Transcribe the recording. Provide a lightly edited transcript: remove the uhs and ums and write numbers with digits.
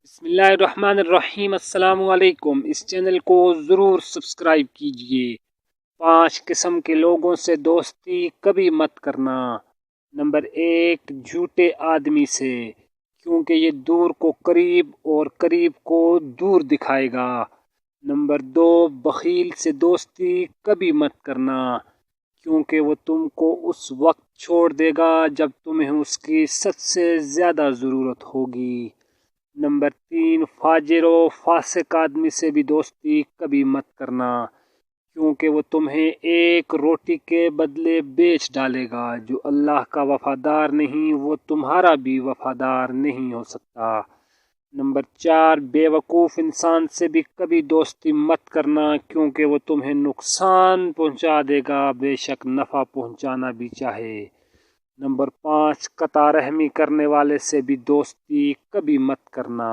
بسم اللہ الرحمن الرحیم۔ السلام علیکم۔ اس چینل کو ضرور سبسکرائب کیجئے۔ 5 قسم کے لوگوں سے دوستی کبھی مت کرنا۔ نمبر 1، جھوٹے آدمی سے، کیونکہ یہ دور کو قریب اور قریب کو دور دکھائے گا۔ نمبر 2، بخیل سے دوستی کبھی مت کرنا، کیونکہ وہ تم کو اس وقت چھوڑ دے گا جب تمہیں اس کی سب سے زیادہ ضرورت ہوگی۔ نمبر 3، فاجر و فاسق آدمی سے بھی دوستی کبھی مت کرنا، کیونکہ وہ تمہیں ایک روٹی کے بدلے بیچ ڈالے گا۔ جو اللہ کا وفادار نہیں وہ تمہارا بھی وفادار نہیں ہو سکتا۔ نمبر 4، بے وقوف انسان سے بھی کبھی دوستی مت کرنا، کیونکہ وہ تمہیں نقصان پہنچا دے گا بے شک نفع پہنچانا بھی چاہے۔ نمبر 5، قطع رحمی کرنے والے سے بھی دوستی کبھی مت کرنا۔